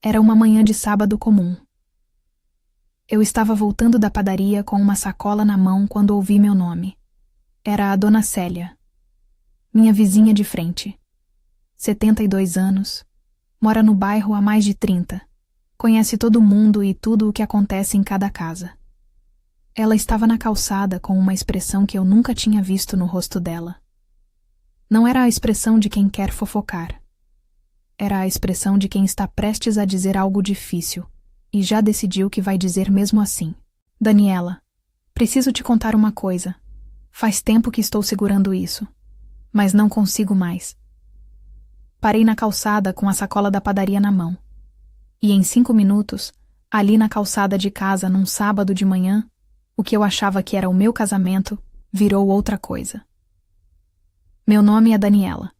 Era uma manhã de sábado comum. Eu estava voltando da padaria com uma sacola na mão quando ouvi meu nome. Era a Dona Célia, minha vizinha de frente. 72 anos, mora no bairro há mais de 30. Conhece todo mundo e tudo o que acontece em cada casa. Ela estava na calçada com uma expressão que eu nunca tinha visto no rosto dela. Não era a expressão de quem quer fofocar. Era a expressão de quem está prestes a dizer algo difícil e já decidiu que vai dizer mesmo assim. Daniela, preciso te contar uma coisa. Faz tempo que estou segurando isso, mas não consigo mais. Parei na calçada com a sacola da padaria na mão. E em 5 minutos, ali na calçada de casa num sábado de manhã, o que eu achava que era o meu casamento virou outra coisa. Meu nome é Daniela.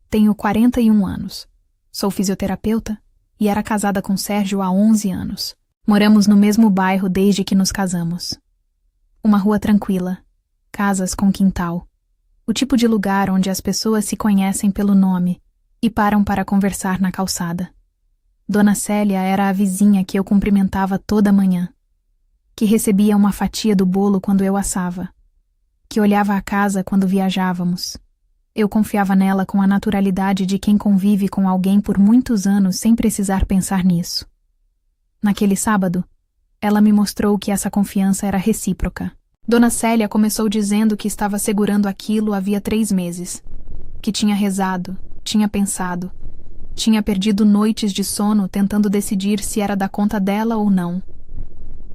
Tenho 41 anos. Sou fisioterapeuta e era casada com Sérgio há 11 anos. Moramos no mesmo bairro desde que nos casamos. Uma rua tranquila, casas com quintal. O tipo de lugar onde as pessoas se conhecem pelo nome e param para conversar na calçada. Dona Célia era a vizinha que eu cumprimentava toda manhã, que recebia uma fatia do bolo quando eu assava, que olhava a casa quando viajávamos. Eu confiava nela com a naturalidade de quem convive com alguém por muitos anos sem precisar pensar nisso. Naquele sábado, ela me mostrou que essa confiança era recíproca. Dona Célia começou dizendo que estava segurando aquilo havia 3 meses, que tinha rezado, tinha pensado, tinha perdido noites de sono tentando decidir se era da conta dela ou não,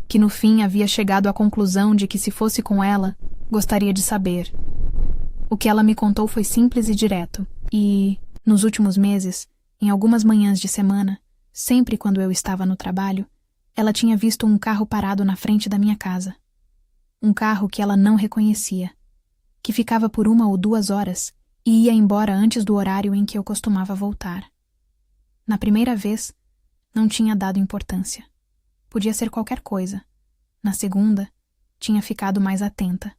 que no fim havia chegado à conclusão de que se fosse com ela, gostaria de saber. O que ela me contou foi simples e direto, e, nos últimos meses, em algumas manhãs de semana, sempre quando eu estava no trabalho, ela tinha visto um carro parado na frente da minha casa. Um carro que ela não reconhecia, que ficava por 1 ou 2 horas e ia embora antes do horário em que eu costumava voltar. Na primeira vez, não tinha dado importância. Podia ser qualquer coisa. Na segunda, tinha ficado mais atenta.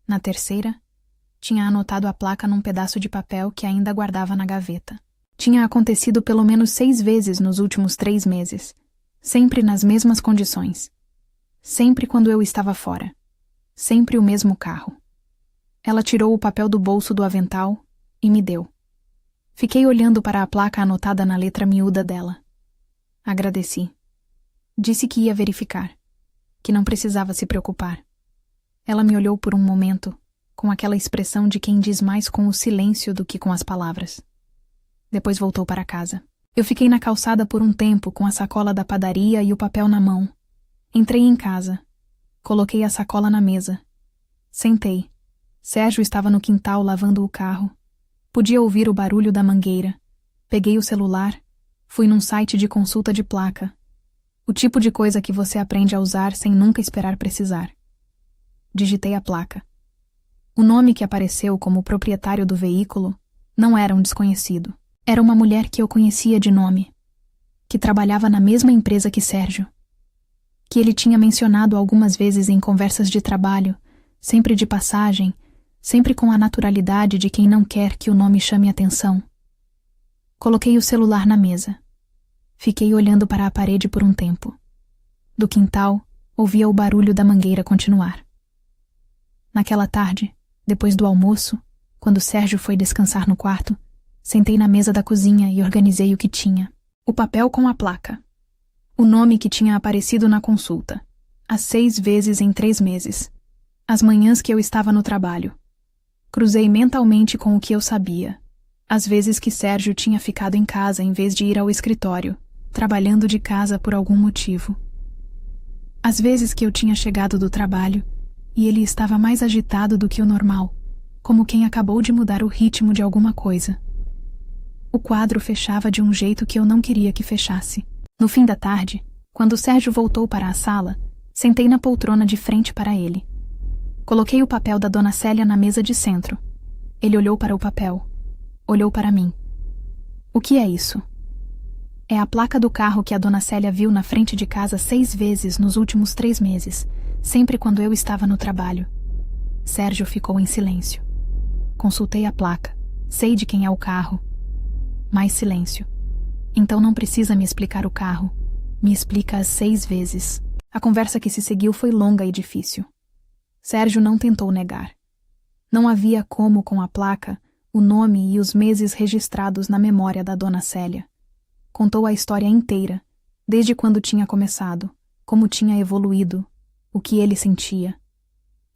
Na terceira, tinha anotado a placa num pedaço de papel que ainda guardava na gaveta. Tinha acontecido pelo menos 6 vezes nos últimos 3 meses, sempre nas mesmas condições. Sempre quando eu estava fora. Sempre o mesmo carro. Ela tirou o papel do bolso do avental e me deu. Fiquei olhando para a placa anotada na letra miúda dela. Agradeci. Disse que ia verificar, que não precisava se preocupar. Ela me olhou por um momento, com aquela expressão de quem diz mais com o silêncio do que com as palavras. Depois voltou para casa. Eu fiquei na calçada por um tempo com a sacola da padaria e o papel na mão. Entrei em casa. Coloquei a sacola na mesa. Sentei. Sérgio estava no quintal lavando o carro. Podia ouvir o barulho da mangueira. Peguei o celular. Fui num site de consulta de placa. O tipo de coisa que você aprende a usar sem nunca esperar precisar. Digitei a placa. O nome que apareceu como proprietário do veículo não era um desconhecido. Era uma mulher que eu conhecia de nome, que trabalhava na mesma empresa que Sérgio, que ele tinha mencionado algumas vezes em conversas de trabalho, sempre de passagem, sempre com a naturalidade de quem não quer que o nome chame atenção. Coloquei o celular na mesa. Fiquei olhando para a parede por um tempo. Do quintal, ouvia o barulho da mangueira continuar. Naquela tarde, depois do almoço, quando Sérgio foi descansar no quarto, sentei na mesa da cozinha e organizei o que tinha. O papel com a placa. O nome que tinha aparecido na consulta. As 6 vezes em 3 meses. As manhãs que eu estava no trabalho. Cruzei mentalmente com o que eu sabia. As vezes que Sérgio tinha ficado em casa em vez de ir ao escritório, trabalhando de casa por algum motivo. As vezes que eu tinha chegado do trabalho e ele estava mais agitado do que o normal, como quem acabou de mudar o ritmo de alguma coisa. O quadro fechava de um jeito que eu não queria que fechasse. No fim da tarde, quando Sérgio voltou para a sala, sentei na poltrona de frente para ele. Coloquei o papel da Dona Célia na mesa de centro. Ele olhou para o papel. Olhou para mim. O que é isso? É a placa do carro que a Dona Célia viu na frente de casa 6 vezes nos últimos 3 meses, sempre quando eu estava no trabalho. Sérgio ficou em silêncio. Consultei a placa. Sei de quem é o carro. Mais silêncio. Então não precisa me explicar o carro. Me explica as 6 vezes. A conversa que se seguiu foi longa e difícil. Sérgio não tentou negar. Não havia como, com a placa, o nome e os meses registrados na memória da dona Célia. Contou a história inteira, desde quando tinha começado, como tinha evoluído, o que ele sentia.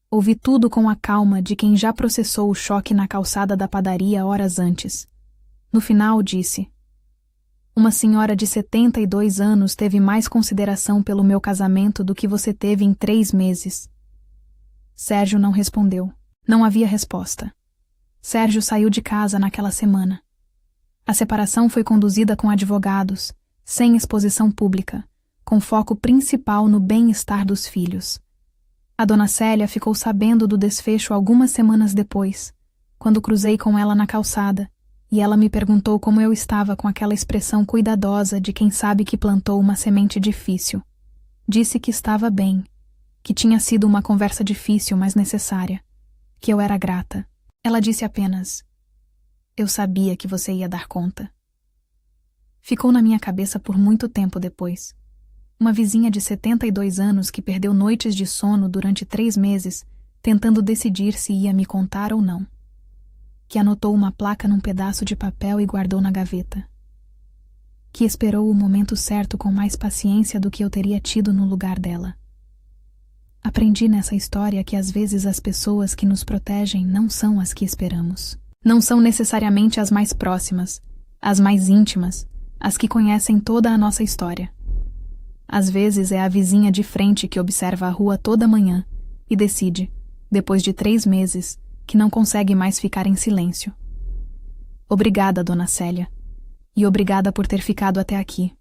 Ouvi tudo com a calma de quem já processou o choque na calçada da padaria horas antes. No final, disse: uma senhora de 72 anos teve mais consideração pelo meu casamento do que você teve em 3 meses. Sérgio não respondeu. Não havia resposta. Sérgio saiu de casa naquela semana. A separação foi conduzida com advogados, sem exposição pública, com foco principal no bem-estar dos filhos. A dona Célia ficou sabendo do desfecho algumas semanas depois, quando cruzei com ela na calçada, e ela me perguntou como eu estava com aquela expressão cuidadosa de quem sabe que plantou uma semente difícil. Disse que estava bem, que tinha sido uma conversa difícil, mas necessária, que eu era grata. Ela disse apenas: eu sabia que você ia dar conta. Ficou na minha cabeça por muito tempo depois. Uma vizinha de 72 anos que perdeu noites de sono durante 3 meses, tentando decidir se ia me contar ou não. Que anotou uma placa num pedaço de papel e guardou na gaveta. Que esperou o momento certo com mais paciência do que eu teria tido no lugar dela. Aprendi nessa história que às vezes as pessoas que nos protegem não são as que esperamos. Não são necessariamente as mais próximas, as mais íntimas, as que conhecem toda a nossa história. Às vezes é a vizinha de frente que observa a rua toda manhã e decide, depois de 3 meses, que não consegue mais ficar em silêncio. Obrigada, dona Célia. E obrigada por ter ficado até aqui.